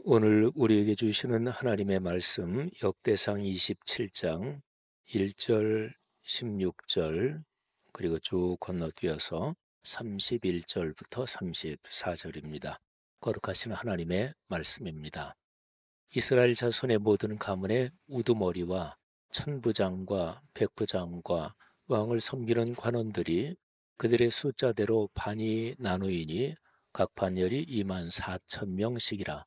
오늘 우리에게 주시는 하나님의 말씀 역대상 27장 1절, 16절 그리고 쭉 건너뛰어서 31절부터 34절입니다. 거룩하신 하나님의 말씀입니다. 이스라엘 자손의 모든 가문의 우두머리와 천부장과 백부장과 왕을 섬기는 관원들이 그들의 숫자대로 반이 나누이니 각 반열이 2만 4천 명씩이라.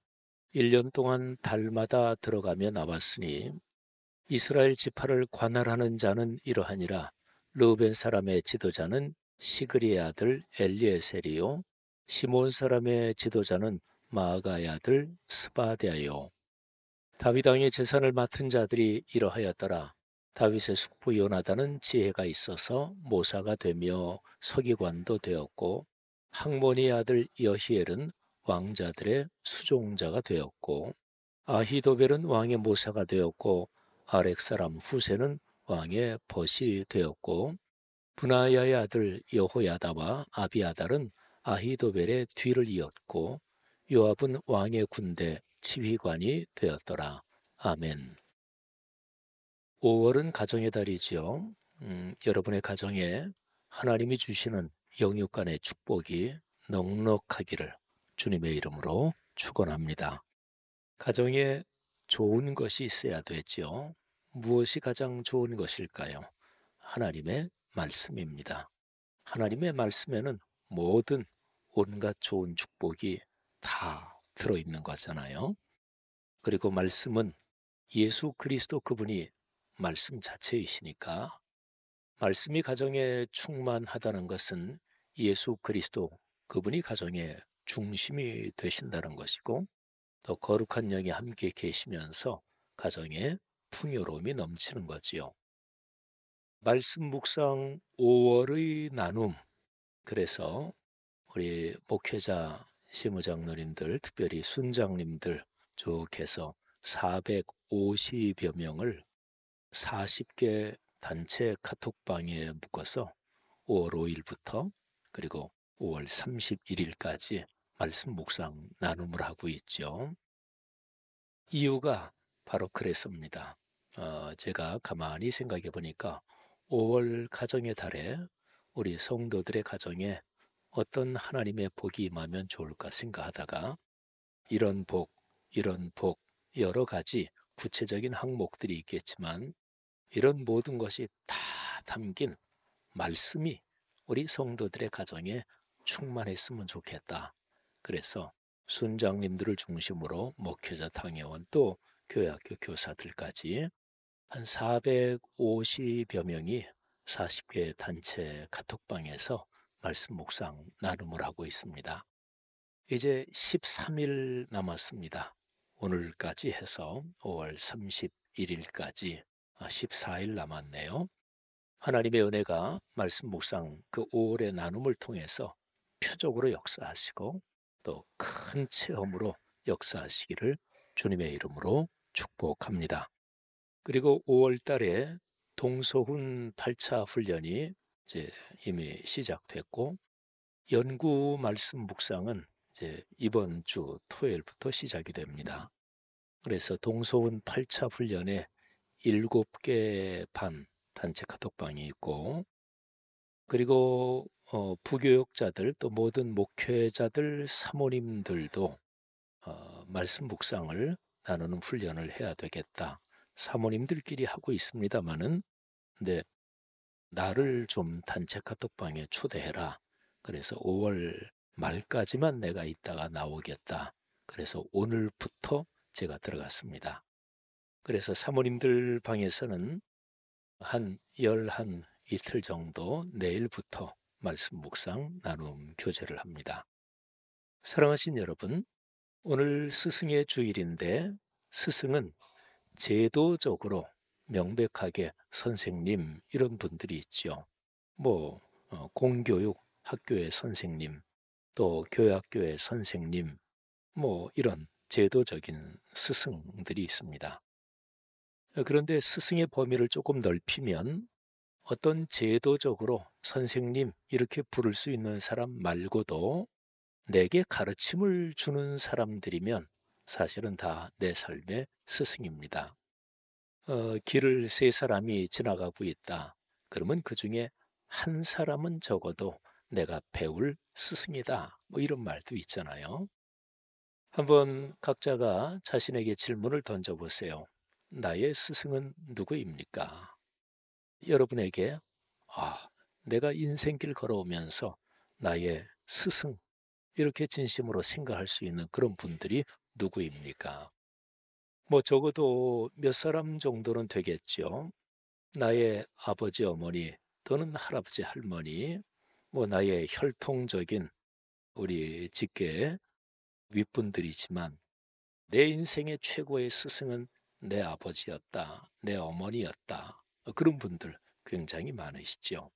1년 동안 달마다 들어가며 나왔으니 이스라엘 지파를 관할하는 자는 이러하니라. 르우벤 사람의 지도자는 시그리의 아들 엘리에셀이요 시몬 사람의 지도자는 마아가의 아들 스바랴요. 다윗 왕의 재산을 맡은 자들이 이러하였더라. 다윗의 숙부 요나단은 지혜가 있어서 모사가 되며 서기관도 되었고, 학모니의 아들 여히엘은 왕자들의 수종자가 되었고, 아히도벨은 왕의 모사가 되었고, 아렉 사람 후세는 왕의 벗이 되었고, 브나야의 아들 여호야다와 아비아달은 아히도벨의 뒤를 이었고, 요압은 왕의 군대 지휘관이 되었더라. 아멘. 5월은 가정의 달이지요. 여러분의 가정에 하나님이 주시는 영육간의 축복이 넉넉하기를 주님의 이름으로 축원합니다. 가정에 좋은 것이 있어야 되지요. 무엇이 가장 좋은 것일까요? 하나님의 말씀입니다. 하나님의 말씀에는 모든 온갖 좋은 축복이 다 들어있는 거잖아요. 그리고 말씀은 예수 그리스도 그분이 말씀 자체이시니까 말씀이 가정에 충만하다는 것은 예수 그리스도 그분이 가정의 중심이 되신다는 것이고 또 거룩한 영이 함께 계시면서 가정에 풍요로움이 넘치는 거지요. 말씀 묵상 5월의 나눔. 그래서 우리 목회자 시무장로님들 특별히 순장님들 쭉 해서 450여 명을 40개 단체 카톡방에 묶어서 5월 5일부터 그리고 5월 31일까지 말씀 묵상 나눔을 하고 있죠. 이유가 바로 그래서입니다. 제가 가만히 생각해 보니까 5월 가정의 달에 우리 성도들의 가정에 어떤 하나님의 복이 임하면 좋을까 생각하다가 이런 복 여러 가지 구체적인 항목들이 있겠지만 이런 모든 것이 다 담긴 말씀이 우리 성도들의 가정에 충만했으면 좋겠다. 그래서 순장님들을 중심으로 목회자 당회원 또 교회학교 교사들까지 한 450여 명이 40개 단체 카톡방에서 말씀 묵상 나눔을 하고 있습니다. 이제 13일 남았습니다. 오늘까지 해서 5월 31일까지 14일 남았네요. 하나님의 은혜가 말씀 묵상 그 5월의 나눔을 통해서 표적으로 역사하시고 또 큰 체험으로 역사하시기를 주님의 이름으로 축복합니다. 그리고 5월 달에 동서훈 8차 훈련이 이제 이미 시작됐고 연구 말씀 묵상은 이제 이번 주 토요일부터 시작이 됩니다. 그래서 동서훈 8차 훈련에 7개 반 단체 카톡방이 있고 그리고 부교육자들 또 모든 목회자들 사모님들도 말씀 묵상을 나누는 훈련을 해야 되겠다. 사모님들끼리 하고 있습니다마는 근데 나를 좀 단체 카톡방에 초대해라. 그래서 5월 말까지만 내가 있다가 나오겠다. 그래서 오늘부터 제가 들어갔습니다. 그래서 사모님들 방에서는 한 이틀 정도 내일부터 말씀 묵상 나눔 교제를 합니다. 사랑하신 여러분, 오늘 스승의 주일인데 스승은 제도적으로 명백하게 선생님 이런 분들이 있죠. 공교육 학교의 선생님, 또 교회학교의 선생님, 이런 제도적인 스승들이 있습니다. 그런데 스승의 범위를 조금 넓히면 어떤 제도적으로 선생님 이렇게 부를 수 있는 사람 말고도 내게 가르침을 주는 사람들이면 사실은 다 내 삶의 스승입니다. 길을 세 사람이 지나가고 있다. 그러면 그 중에 한 사람은 적어도 내가 배울 스승이다. 뭐 이런 말도 있잖아요. 한번 각자가 자신에게 질문을 던져보세요. 나의 스승은 누구입니까? 여러분에게 아, 내가 인생길 걸어오면서 나의 스승 이렇게 진심으로 생각할 수 있는 그런 분들이 누구입니까? 뭐 적어도 몇 사람 정도는 되겠죠. 나의 아버지, 어머니 또는 할아버지, 할머니, 뭐 나의 혈통적인 우리 직계 윗분들이지만 내 인생의 최고의 스승은 내 아버지였다, 내 어머니였다. 그런 분들 굉장히 많으시죠.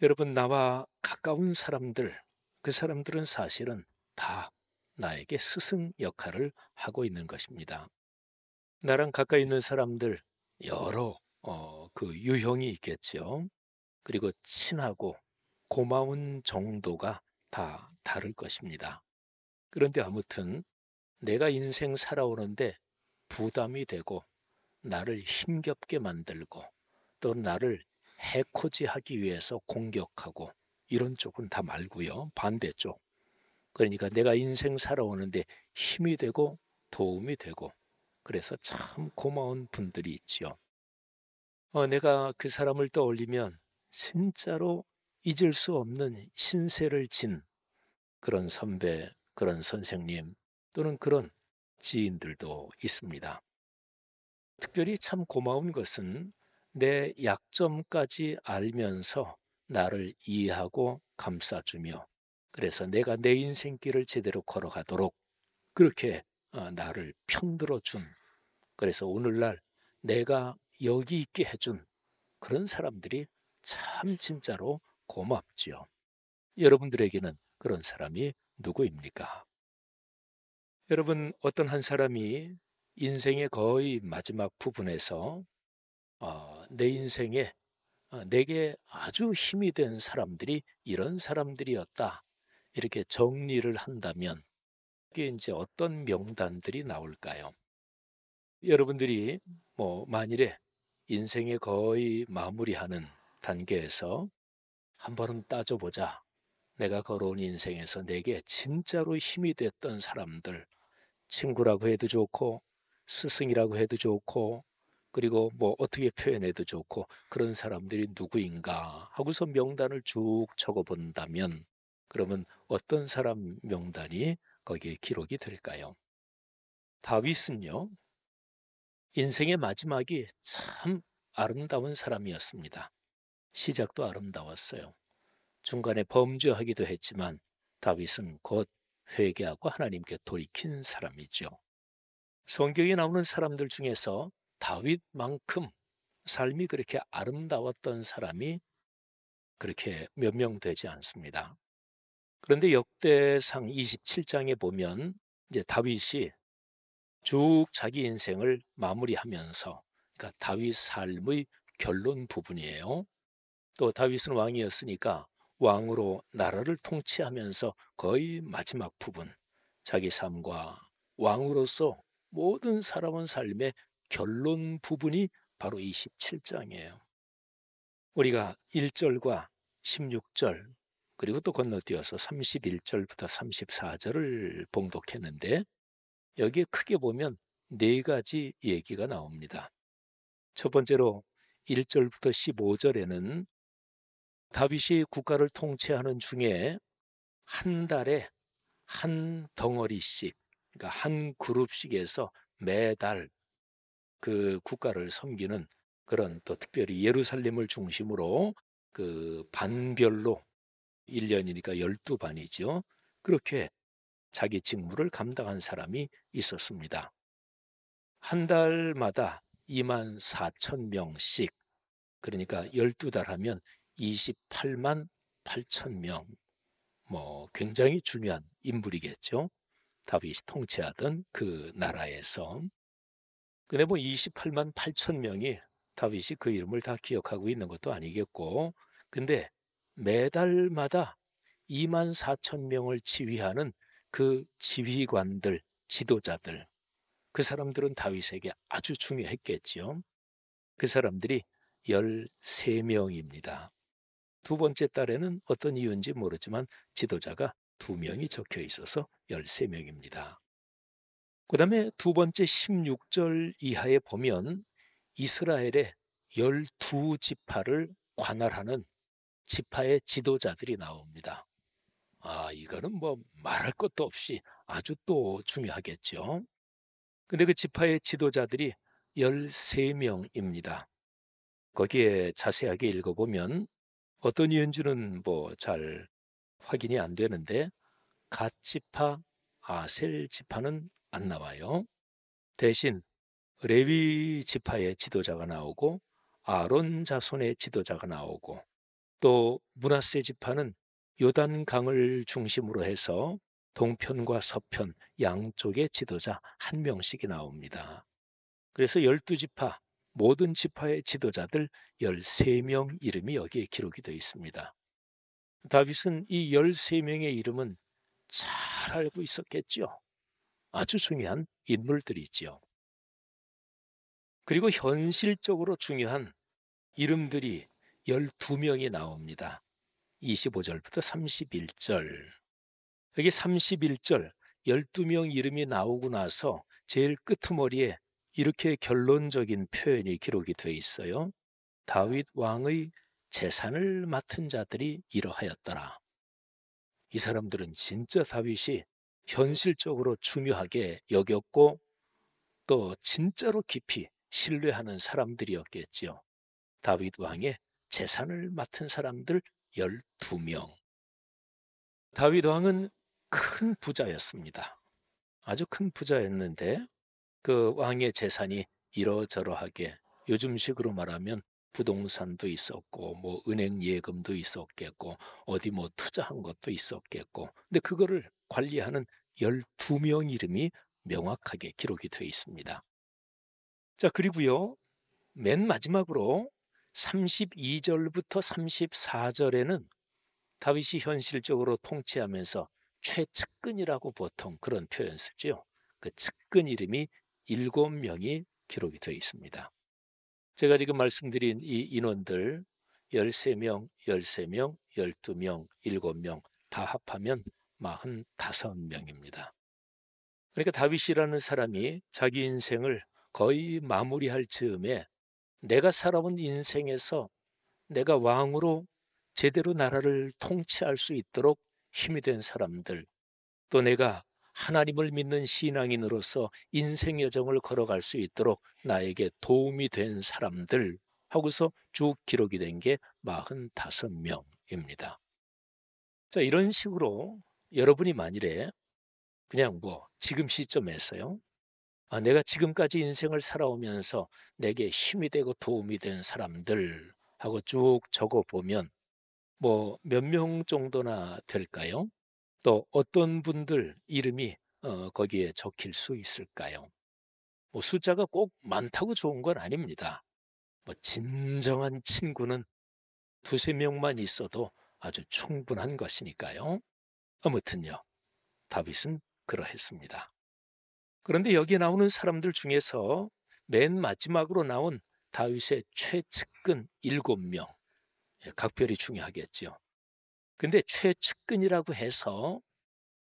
여러분, 나와 가까운 사람들, 그 사람들은 사실은 다 나에게 스승 역할을 하고 있는 것입니다. 나랑 가까이 있는 사람들 여러 그 유형이 있겠죠. 그리고 친하고 고마운 정도가 다 다를 것입니다. 그런데 아무튼 내가 인생 살아오는데 부담이 되고 나를 힘겹게 만들고 또 나를 해코지하기 위해서 공격하고 이런 쪽은 다 말고요. 반대쪽. 그러니까 내가 인생 살아오는데 힘이 되고 도움이 되고 그래서 참 고마운 분들이 있지요. 내가 그 사람을 떠올리면 진짜로 잊을 수 없는 신세를 진 그런 선배, 그런 선생님 또는 그런 지인들도 있습니다. 특별히 참 고마운 것은 내 약점까지 알면서 나를 이해하고 감싸주며 그래서 내가 내 인생길을 제대로 걸어가도록 그렇게 나를 편들어 준 그래서 오늘날 내가 여기 있게 해준 그런 사람들이 참 진짜로 고맙지요. 여러분들에게는 그런 사람이 누구입니까? 여러분, 어떤 한 사람이 인생의 거의 마지막 부분에서 내 인생에 내게 아주 힘이 된 사람들이 이런 사람들이었다. 이렇게 정리를 한다면 그게 이제 어떤 명단들이 나올까요? 여러분들이 뭐 만일에 인생의 거의 마무리하는 단계에서 한 번은 따져보자. 내가 걸어온 인생에서 내게 진짜로 힘이 됐던 사람들, 친구라고 해도 좋고, 스승이라고 해도 좋고, 그리고 뭐 어떻게 표현해도 좋고, 그런 사람들이 누구인가 하고서 명단을 쭉 적어본다면, 그러면 어떤 사람 명단이 거기에 기록이 될까요? 다윗은요, 인생의 마지막이 참 아름다운 사람이었습니다. 시작도 아름다웠어요. 중간에 범죄하기도 했지만 다윗은 곧 회개하고 하나님께 돌이킨 사람이죠. 성경에 나오는 사람들 중에서 다윗만큼 삶이 그렇게 아름다웠던 사람이 그렇게 몇 명 되지 않습니다. 그런데 역대상 27장에 보면 이제 다윗이 쭉 자기 인생을 마무리하면서 그러니까 다윗 삶의 결론 부분이에요. 또 다윗은 왕이었으니까 왕으로 나라를 통치하면서 거의 마지막 부분 자기 삶과 왕으로서 모든 살아온 삶의 결론 부분이 바로 27장이에요. 우리가 1절과 16절 그리고 또 건너뛰어서 31절부터 34절을 봉독했는데 여기에 크게 보면 네 가지 얘기가 나옵니다. 첫 번째로 1절부터 15절에는 다윗이 국가를 통치하는 중에 한 달에 한 덩어리씩, 그러니까 한 그룹씩에서 매달 그 국가를 섬기는 그런 또 특별히 예루살렘을 중심으로 그 반별로 1년이니까 12반이죠. 그렇게 자기 직무를 감당한 사람이 있었습니다. 한 달마다 2만 4천 명씩 그러니까 12달 하면 28만 8천 명 뭐 굉장히 중요한 인물이겠죠. 다윗이 통치하던 그 나라에서. 근데 뭐 28만 8천 명이 다윗이 그 이름을 다 기억하고 있는 것도 아니겠고 근데 매달마다 2만 4천 명을 지휘하는 그 지휘관들, 지도자들, 그 사람들은 다윗에게 아주 중요했겠지요. 그 사람들이 13명입니다. 두 번째 딸에는 어떤 이유인지 모르지만 지도자가 2명이 적혀 있어서 13명입니다. 그 다음에 두 번째 16절 이하에 보면 이스라엘의 12지파를 관할하는 지파의 지도자들이 나옵니다. 이거는 뭐 말할 것도 없이 아주 또 중요하겠죠. 근데 그 지파의 지도자들이 13명입니다. 거기에 자세하게 읽어보면 어떤 이유인지는 뭐 잘 확인이 안 되는데 갓 지파, 아셀 지파는 안 나와요. 대신 레위 지파의 지도자가 나오고 아론 자손의 지도자가 나오고 또 므낫세 지파는 요단강을 중심으로 해서 동편과 서편 양쪽의 지도자 한 명씩이 나옵니다. 그래서 12지파 모든 지파의 지도자들 13명 이름이 여기에 기록이 되어 있습니다. 다윗은 이 13명의 이름은 잘 알고 있었겠죠. 아주 중요한 인물들이지요. 그리고 현실적으로 중요한 이름들이 12명이 나옵니다. 25절부터 31절. 여기 31절 12명 이름이 나오고 나서 제일 끄트머리에 이렇게 결론적인 표현이 기록이 되어 있어요. 다윗 왕의 재산을 맡은 자들이 이러하였더라. 이 사람들은 진짜 다윗이 현실적으로 중요하게 여겼고 또 진짜로 깊이 신뢰하는 사람들이었겠지요. 다윗 왕의 재산을 맡은 사람들 12명. 다윗 왕은 큰 부자였습니다. 아주 큰 부자였는데 그 왕의 재산이 이러저러하게 요즘식으로 말하면 부동산도 있었고 뭐 은행 예금도 있었겠고 어디 뭐 투자한 것도 있었겠고 근데 그거를 관리하는 12명 이름이 명확하게 기록이 되어 있습니다. 자, 그리고요. 맨 마지막으로 32절부터 34절에는 다윗이 현실적으로 통치하면서 최측근이라고 보통 그런 표현 쓰죠. 그 측근 이름이 7명이 기록이 되어 있습니다. 제가 지금 말씀드린 이 인원들 13명, 13명, 12명, 7명 다 합하면 45명입니다. 그러니까 다윗이라는 사람이 자기 인생을 거의 마무리할 즈음에 내가 살아온 인생에서 내가 왕으로 제대로 나라를 통치할 수 있도록 힘이 된 사람들, 또 내가 하나님을 믿는 신앙인으로서 인생 여정을 걸어갈 수 있도록 나에게 도움이 된 사람들 하고서 쭉 기록이 된 게 45명입니다. 자, 이런 식으로 여러분이 만일에 그냥 뭐 지금 시점에서요. 내가 지금까지 인생을 살아오면서 내게 힘이 되고 도움이 된 사람들 하고 쭉 적어보면 뭐 몇 명 정도나 될까요? 또 어떤 분들 이름이 거기에 적힐 수 있을까요? 뭐 숫자가 꼭 많다고 좋은 건 아닙니다. 뭐 진정한 친구는 두세 명만 있어도 아주 충분한 것이니까요. 아무튼요, 다윗은 그러했습니다. 그런데 여기에 나오는 사람들 중에서 맨 마지막으로 나온 다윗의 최측근 7명, 각별히 중요하겠죠. 근데 최측근이라고 해서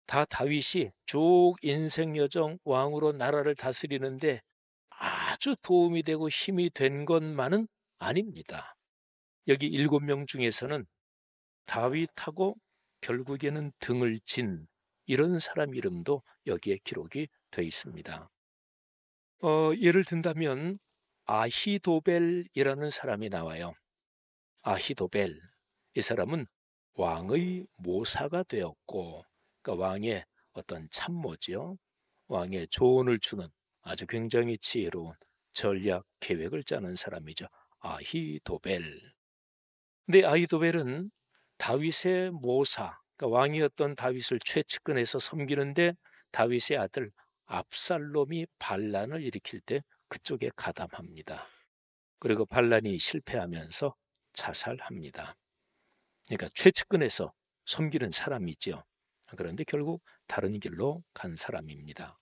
다 다윗이 쭉 인생 여정 왕으로 나라를 다스리는데 아주 도움이 되고 힘이 된 것만은 아닙니다. 여기 7명 중에서는 다윗하고 결국에는 등을 진 이런 사람 이름도 여기에 기록이 되어 있습니다. 예를 든다면 아히도벨이라는 사람이 나와요. 아히도벨, 이 사람은 왕의 모사가 되었고, 그러니까 왕의 어떤 참모지요. 왕의 조언을 주는 아주 굉장히 지혜로운 전략 계획을 짜는 사람이죠. 아히도벨. 근데 아히도벨은 다윗의 모사, 그러니까 왕이었던 다윗을 최측근에서 섬기는데 다윗의 아들 압살롬이 반란을 일으킬 때 그쪽에 가담합니다. 그리고 반란이 실패하면서 자살합니다. 그러니까 최측근에서 섬기는 사람이죠. 그런데 결국 다른 길로 간 사람입니다.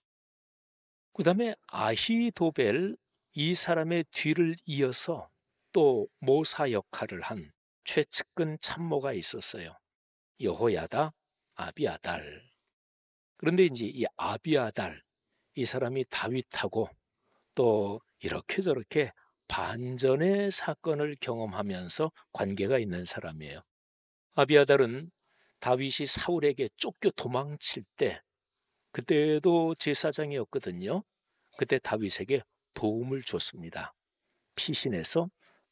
그다음에 아히도벨, 이 사람의 뒤를 이어서 또 모사 역할을 한 최측근 참모가 있었어요. 여호야다, 아비아달. 그런데 이제 이 아비아달, 이 사람이 다윗하고 또 이렇게 저렇게 반전의 사건을 경험하면서 관계가 있는 사람이에요. 아비아달은 다윗이 사울에게 쫓겨 도망칠 때, 그때도 제사장이었거든요. 그때 다윗에게 도움을 줬습니다. 피신해서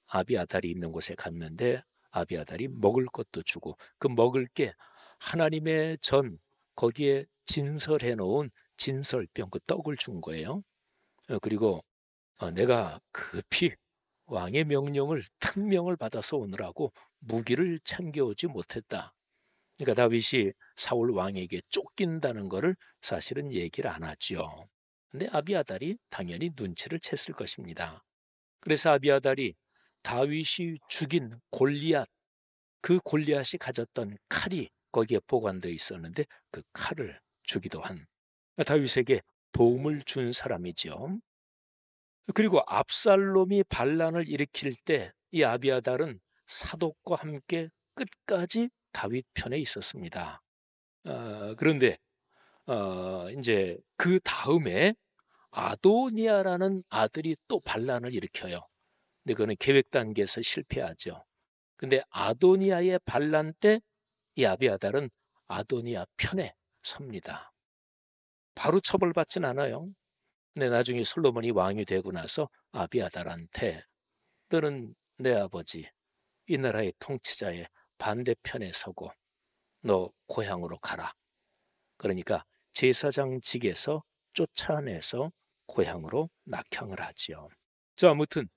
아비아달이 있는 곳에 갔는데 아비아달이 먹을 것도 주고, 그 먹을 게 하나님의 전, 거기에 진설해 놓은 진설병, 그 떡을 준 거예요. 그리고 내가 급히 왕의 명령을, 특명을 받아서 오느라고 무기를 챙겨오지 못했다. 그러니까 다윗이 사울 왕에게 쫓긴다는 것을 사실은 얘기를 안 하죠. 근데 아비아달이 당연히 눈치를 챘을 것입니다. 그래서 아비아달이 다윗이 죽인 골리앗, 그 골리앗이 가졌던 칼이 거기에 보관되어 있었는데 그 칼을 주기도 한, 다윗에게 도움을 준 사람이죠. 그리고 압살롬이 반란을 일으킬 때 이 아비아달은 사독과 함께 끝까지 다윗 편에 있었습니다. 그런데 이제 그 다음에 아도니아라는 아들이 또 반란을 일으켜요. 근데 그거는 계획 단계에서 실패하죠. 근데 아도니아의 반란 때 이 아비아달은 아도니아 편에 섭니다. 바로 처벌받진 않아요. 근데 나중에 솔로몬이 왕이 되고 나서 아비아달한테, 너는 내 아버지 이 나라의 통치자의 반대편에 서고 너 고향으로 가라. 그러니까 제사장직에서 쫓아내서 고향으로 낙향을 하지요. 자, 아무튼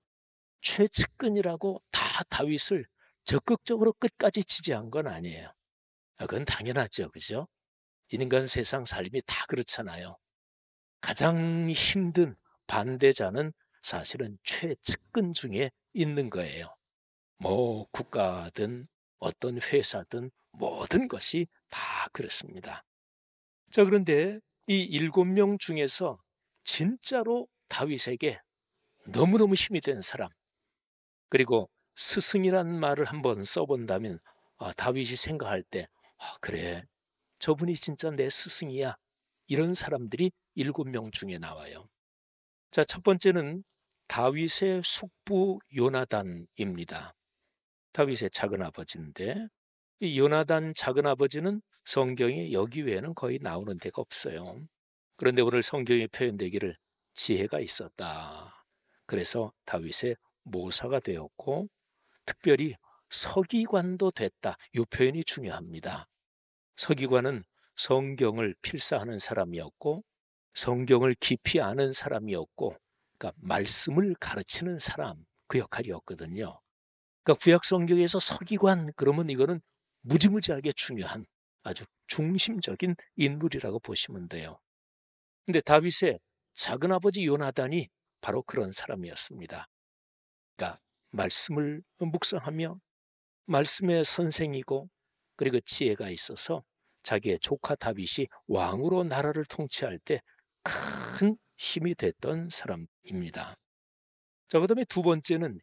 최측근이라고 다 다윗을 적극적으로 끝까지 지지한 건 아니에요. 그건 당연하죠, 그죠? 인간 세상 살림이 다 그렇잖아요. 가장 힘든 반대자는 사실은 최측근 중에 있는 거예요. 뭐 국가든 어떤 회사든 모든 것이 다 그렇습니다. 자, 그런데 이 7명 중에서 진짜로 다윗에게 너무너무 힘이 된 사람, 그리고 스승이란 말을 한번 써본다면 다윗이 생각할 때 그래, 저분이 진짜 내 스승이야, 이런 사람들이 7명 중에 나와요. 자, 첫 번째는 다윗의 숙부 요나단입니다. 다윗의 작은 아버지인데 이 요나단 작은 아버지는 성경에 여기 외에는 거의 나오는 데가 없어요. 그런데 오늘 성경에 표현되기를 지혜가 있었다. 그래서 다윗의 모사가 되었고 특별히 서기관도 됐다. 이 표현이 중요합니다. 서기관은 성경을 필사하는 사람이었고 성경을 깊이 아는 사람이었고, 그러니까 말씀을 가르치는 사람, 그 역할이었거든요. 그러니까 구약 성경에서 서기관 그러면 이거는 무지무지하게 중요한 아주 중심적인 인물이라고 보시면 돼요. 근데 다윗의 작은아버지 요나단이 바로 그런 사람이었습니다. 그러니까 말씀을 묵상하며 말씀의 선생이고 그리고 지혜가 있어서 자기의 조카 다윗이 왕으로 나라를 통치할 때 큰 힘이 됐던 사람입니다. 자, 그다음에 두 번째는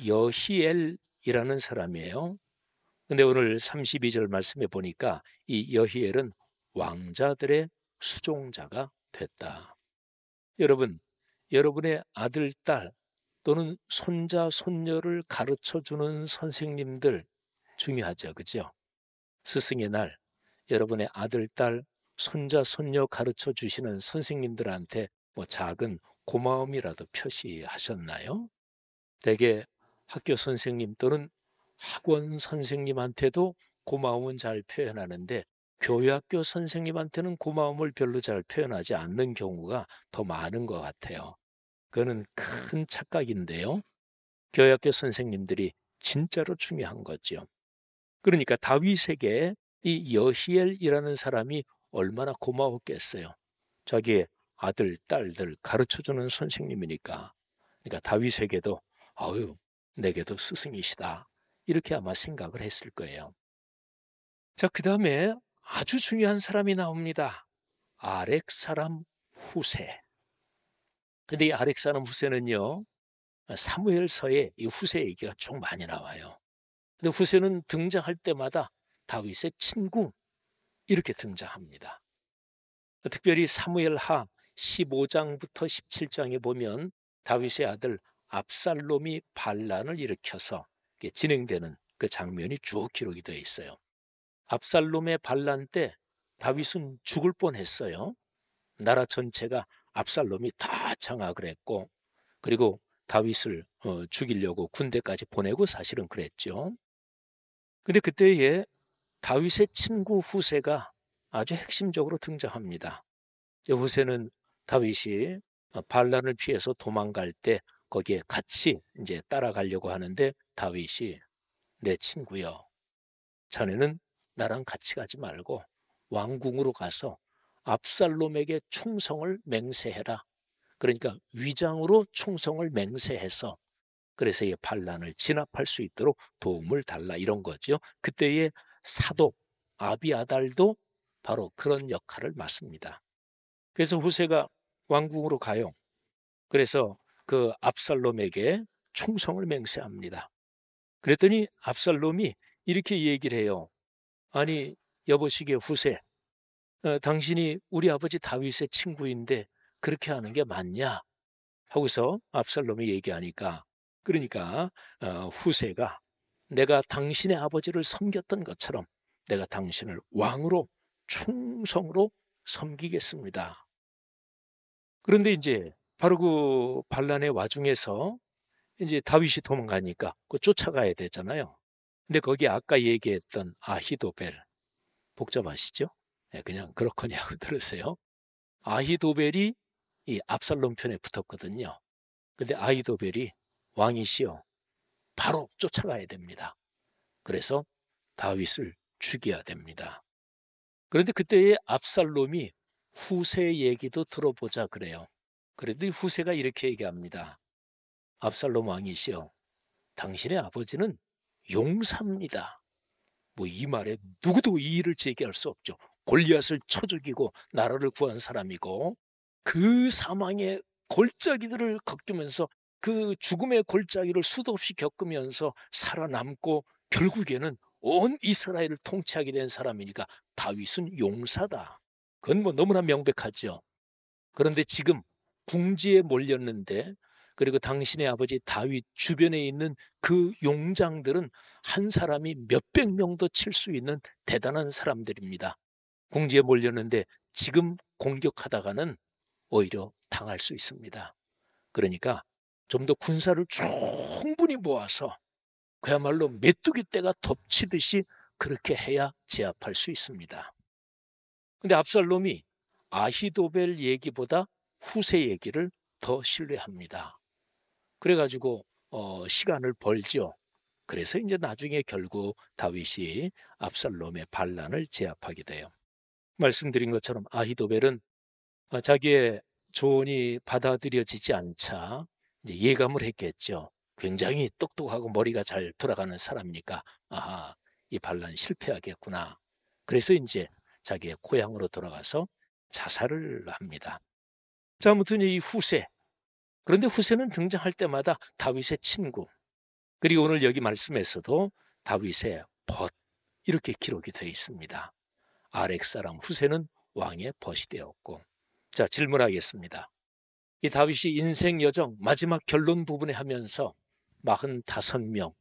여히엘이라는 사람이에요. 근데 오늘 32절 말씀에 보니까 이 여히엘은 왕자들의 수종자가 됐다. 여러분, 여러분의 아들, 딸 또는 손자, 손녀를 가르쳐 주는 선생님들 중요하죠. 그죠? 스승의 날, 여러분의 아들, 딸, 손자, 손녀 가르쳐 주시는 선생님들한테 뭐 작은 고마움이라도 표시하셨나요? 대개 학교 선생님 또는 학원 선생님한테도 고마움은 잘 표현하는데 교회학교 선생님한테는 고마움을 별로 잘 표현하지 않는 경우가 더 많은 것 같아요. 그거는 큰 착각인데요. 교회학교 선생님들이 진짜로 중요한 거죠. 그러니까 다윗에게 이 여히엘이라는 사람이 얼마나 고마웠겠어요. 자기의 아들, 딸들 가르쳐주는 선생님이니까. 그러니까 다윗에게도 아유, 내게도 스승이시다. 이렇게 아마 생각을 했을 거예요. 자, 그 다음에 아주 중요한 사람이 나옵니다. 아렉 사람 후세. 근데 이 아렉 사람 후세는요, 사무엘서에 이 후세 얘기가 좀 많이 나와요. 근데 후세는 등장할 때마다 다윗의 친구 이렇게 등장합니다. 특별히 사무엘하 15장부터 17장에 보면 다윗의 아들 압살롬이 반란을 일으켜서 진행되는 그 장면이 쭉 기록이 되어 있어요. 압살롬의 반란 때 다윗은 죽을 뻔했어요. 나라 전체가 압살롬이 다 장악을 했고, 그리고 다윗을 죽이려고 군대까지 보내고 사실은 그랬죠. 근데 그때에 다윗의 친구 후세가 아주 핵심적으로 등장합니다. 후세는 다윗이 반란을 피해서 도망갈 때 거기에 같이 이제 따라가려고 하는데, 다윗이 내 친구여, 자네는 나랑 같이 가지 말고 왕궁으로 가서 압살롬에게 충성을 맹세해라. 그러니까 위장으로 충성을 맹세해서 그래서 이 반란을 진압할 수 있도록 도움을 달라, 이런 거죠. 그때의 사독 아비아달도 바로 그런 역할을 맡습니다. 그래서 후세가 왕궁으로 가요. 그래서 그 압살롬에게 충성을 맹세합니다. 그랬더니 압살롬이 이렇게 얘기를 해요. 아니, 여보시게 후세, 당신이 우리 아버지 다윗의 친구인데 그렇게 하는 게 맞냐? 하고서 압살롬이 얘기하니까, 그러니까 후세가 내가 당신의 아버지를 섬겼던 것처럼 내가 당신을 왕으로 충성으로 섬기겠습니다. 그런데 이제 바로 그 반란의 와중에서 이제 다윗이 도망가니까 그 쫓아가야 되잖아요. 근데 거기 아까 얘기했던 아히도벨, 복잡하시죠? 그냥 그렇거니 하고 들으세요. 아히도벨이 이 압살롬 편에 붙었거든요. 근데 아히도벨이 왕이시여, 바로 쫓아가야 됩니다. 그래서 다윗을 죽여야 됩니다. 그런데 그때의 압살롬이 후세 얘기도 들어보자 그래요. 그런데 후세가 이렇게 얘기합니다. 압살롬 왕이시여, 당신의 아버지는 용사입니다. 뭐 이 말에 누구도 이의를 제기할 수 없죠. 골리앗을 쳐 죽이고 나라를 구한 사람이고, 그 사망의 골짜기들을 겪으면서 그 죽음의 골짜기를 수도 없이 겪으면서 살아남고 결국에는 온 이스라엘을 통치하게 된 사람이니까 다윗은 용사다. 그건 뭐 너무나 명백하죠. 그런데 지금 궁지에 몰렸는데, 그리고 당신의 아버지 다윗 주변에 있는 그 용장들은 한 사람이 몇백 명도 칠 수 있는 대단한 사람들입니다. 궁지에 몰렸는데 지금 공격하다가는 오히려 당할 수 있습니다. 그러니까 좀 더 군사를 충분히 모아서 그야말로 메뚜기 떼가 덮치듯이 그렇게 해야 제압할 수 있습니다. 근데 압살롬이 아히도벨 얘기보다 후세 얘기를 더 신뢰합니다. 그래가지고 시간을 벌죠. 그래서 이제 나중에 결국 다윗이 압살롬의 반란을 제압하게 돼요. 말씀드린 것처럼 아히도벨은 자기의 조언이 받아들여지지 않자 이제 예감을 했겠죠. 굉장히 똑똑하고 머리가 잘 돌아가는 사람이니까, 아하, 이 반란 실패하겠구나. 그래서 이제 자기의 고향으로 돌아가서 자살을 합니다. 자, 아무튼 이 후세. 그런데 후세는 등장할 때마다 다윗의 친구, 그리고 오늘 여기 말씀에서도 다윗의 벗, 이렇게 기록이 되어 있습니다. 아렉 사람 후세는 왕의 벗이 되었고. 자, 질문하겠습니다. 이 다윗이 인생 여정 마지막 결론 부분에 하면서 45명,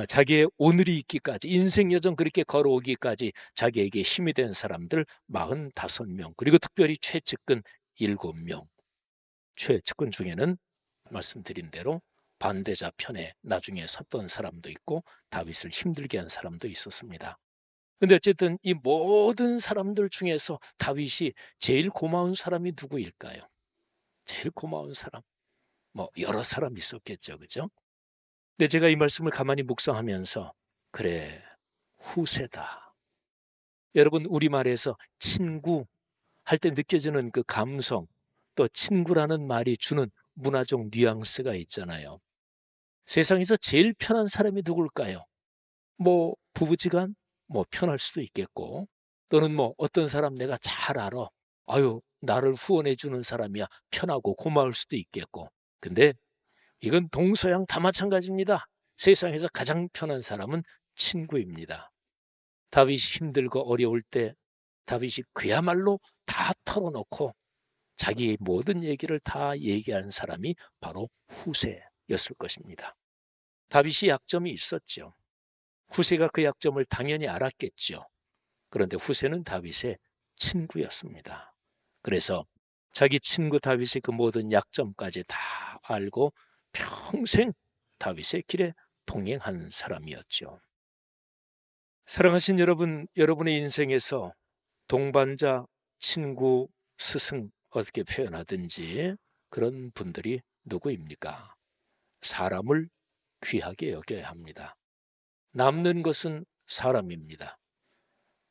자기의 오늘이 있기까지, 인생 여정 그렇게 걸어오기까지 자기에게 힘이 된 사람들 45명, 그리고 특별히 최측근 7명. 최측근 중에는 말씀드린 대로 반대자 편에 나중에 섰던 사람도 있고 다윗을 힘들게 한 사람도 있었습니다. 근데 어쨌든 이 모든 사람들 중에서 다윗이 제일 고마운 사람이 누구일까요? 제일 고마운 사람, 뭐 여러 사람 있었겠죠, 그죠? 근데 제가 이 말씀을 가만히 묵상하면서, 그래, 후세다. 여러분, 우리말에서 친구 할 때 느껴지는 그 감성, 또 친구라는 말이 주는 문화적 뉘앙스가 있잖아요. 세상에서 제일 편한 사람이 누굴까요? 뭐 부부지간 뭐 편할 수도 있겠고, 또는 뭐 어떤 사람 내가 잘 알아, 아유, 나를 후원해 주는 사람이야 편하고 고마울 수도 있겠고. 근데 이건 동서양 다 마찬가지입니다. 세상에서 가장 편한 사람은 친구입니다. 다윗이 힘들고 어려울 때 다윗이 그야말로 다 털어놓고 자기의 모든 얘기를 다 얘기한 사람이 바로 후세였을 것입니다. 다윗이 약점이 있었죠. 후세가 그 약점을 당연히 알았겠죠. 그런데 후세는 다윗의 친구였습니다. 그래서 자기 친구 다윗의 그 모든 약점까지 다 알고 평생 다윗의 길에 동행한 사람이었죠. 사랑하신 여러분, 여러분의 인생에서 동반자, 친구, 스승 어떻게 표현하든지 그런 분들이 누구입니까? 사람을 귀하게 여겨야 합니다. 남는 것은 사람입니다.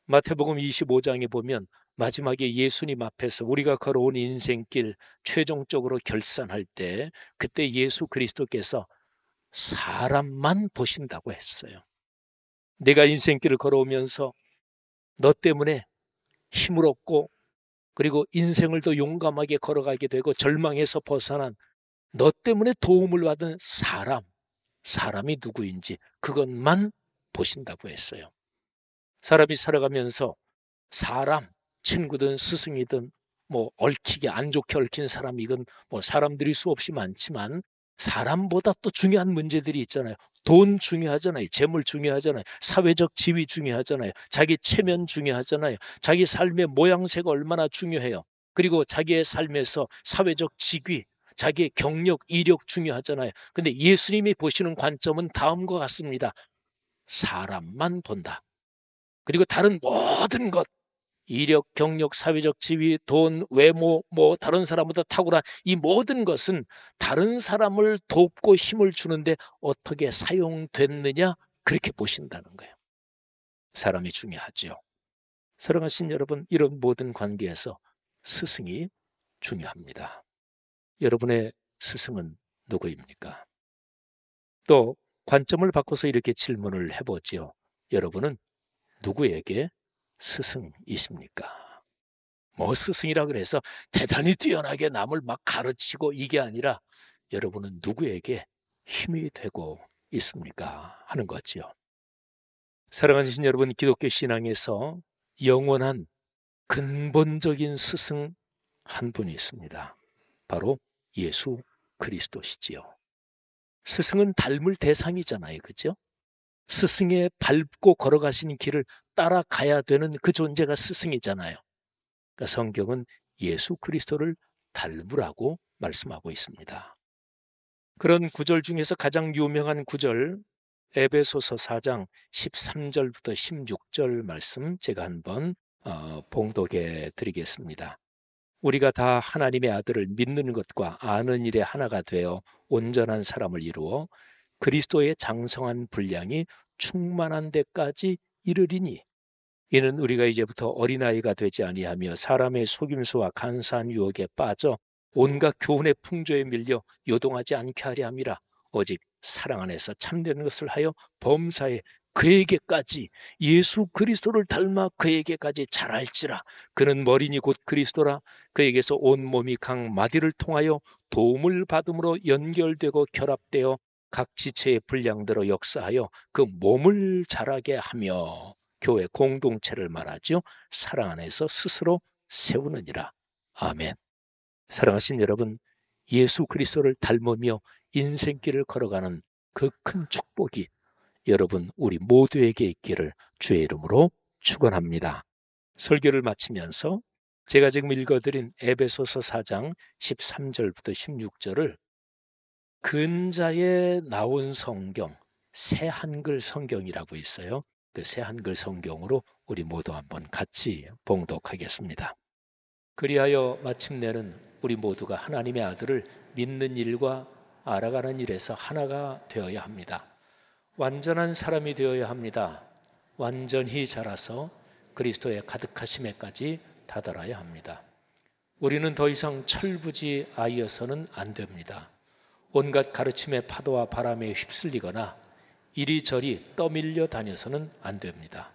마태복음 25장에 보면 마지막에 예수님 앞에서 우리가 걸어온 인생길 최종적으로 결산할 때 그때 예수 그리스도께서 사람만 보신다고 했어요. 내가 인생길을 걸어오면서 너 때문에 힘을 얻고 그리고 인생을 더 용감하게 걸어가게 되고 절망에서 벗어난 너 때문에 도움을 받은 사람이 누구인지 그것만 보신다고 했어요. 사람이 살아가면서 사람, 친구든 스승이든 뭐 얽히게 안 좋게 얽힌 사람이건 뭐 사람들이 수없이 많지만 사람보다 또 중요한 문제들이 있잖아요. 돈 중요하잖아요. 재물 중요하잖아요. 사회적 지위 중요하잖아요. 자기 체면 중요하잖아요. 자기 삶의 모양새가 얼마나 중요해요. 그리고 자기의 삶에서 사회적 직위, 자기의 경력, 이력 중요하잖아요. 근데 예수님이 보시는 관점은 다음과 같습니다. 사람만 본다. 그리고 다른 모든 것, 이력, 경력, 사회적 지위, 돈, 외모, 뭐 다른 사람보다 탁월한 이 모든 것은 다른 사람을 돕고 힘을 주는데 어떻게 사용됐느냐 그렇게 보신다는 거예요. 사람이 중요하죠. 사랑하신 여러분, 이런 모든 관계에서 스승이 중요합니다. 여러분의 스승은 누구입니까? 또 관점을 바꿔서 이렇게 질문을 해보지요. 여러분은 누구에게 스승이십니까? 뭐 스승이라 그래서 대단히 뛰어나게 남을 막 가르치고 이게 아니라 여러분은 누구에게 힘이 되고 있습니까? 하는 거지요. 사랑하신 여러분, 기독교 신앙에서 영원한 근본적인 스승 한 분이 있습니다. 바로 예수 그리스도시지요. 스승은 닮을 대상이잖아요. 그죠? 스승의 밟고 걸어가시는 길을 따라가야 되는 그 존재가 스승이잖아요. 그러니까 성경은 예수 그리스도를 닮으라고 말씀하고 있습니다. 그런 구절 중에서 가장 유명한 구절 에베소서 4장 13절부터 16절 말씀 제가 한번 봉독해 드리겠습니다. 우리가 다 하나님의 아들을 믿는 것과 아는 일에 하나가 되어 온전한 사람을 이루어 그리스도의 장성한 분량이 충만한 데까지 이르리니 이는 우리가 이제부터 어린아이가 되지 아니하며 사람의 속임수와 간사한 유혹에 빠져 온갖 교훈의 풍조에 밀려 요동하지 않게 하려 함이라. 오직 사랑 안에서 참되는 것을 하여 범사에 그에게까지 예수 그리스도를 닮아 그에게까지 자랄지라. 그는 머리니 곧 그리스도라. 그에게서 온 몸이 각 마디를 통하여 도움을 받음으로 연결되고 결합되어 각 지체의 분량대로 역사하여 그 몸을 자라게 하며 교회 공동체를 말하죠. 사랑 안에서 스스로 세우느니라. 아멘. 사랑하신 여러분, 예수 그리스도를 닮으며 인생길을 걸어가는 그 큰 축복이 여러분 우리 모두에게 있기를 주의 이름으로 축원합니다. 설교를 마치면서 제가 지금 읽어드린 에베소서 4장 13절부터 16절을 근자에 나온 성경, 새 한글 성경이라고 있어요. 그 새 한글 성경으로 우리 모두 한번 같이 봉독하겠습니다. 그리하여 마침내는 우리 모두가 하나님의 아들을 믿는 일과 알아가는 일에서 하나가 되어야 합니다. 완전한 사람이 되어야 합니다. 완전히 자라서 그리스도의 가득하심에까지 다다라야 합니다. 우리는 더 이상 철부지 아이여서는 안 됩니다. 온갖 가르침의 파도와 바람에 휩쓸리거나 이리저리 떠밀려 다녀서는 안 됩니다.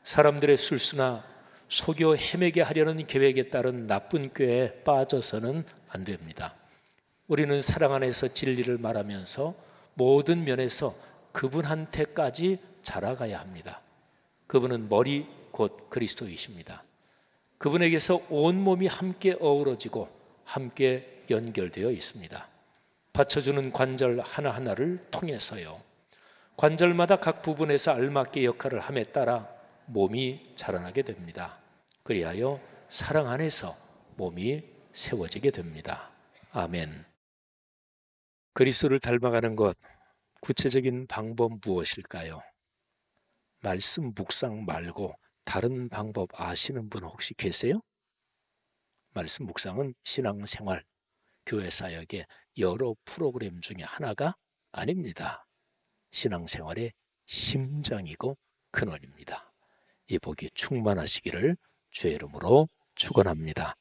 사람들의 술수나 속여 헤매게 하려는 계획에 따른 나쁜 꾀에 빠져서는 안 됩니다. 우리는 사랑 안에서 진리를 말하면서 모든 면에서 그분한테까지 자라가야 합니다. 그분은 머리 곧 그리스도이십니다. 그분에게서 온몸이 함께 어우러지고 함께 연결되어 있습니다. 받쳐주는 관절 하나하나를 통해서요. 관절마다 각 부분에서 알맞게 역할을 함에 따라 몸이 자라나게 됩니다. 그리하여 사랑 안에서 몸이 세워지게 됩니다. 아멘. 그리스도를 닮아가는 것, 구체적인 방법 무엇일까요? 말씀 묵상 말고 다른 방법 아시는 분 혹시 계세요? 말씀 묵상은 신앙생활, 교회 사역의 여러 프로그램 중에 하나가 아닙니다. 신앙생활의 심장이고 근원입니다. 이 복이 충만하시기를 주의 이름으로 축원합니다.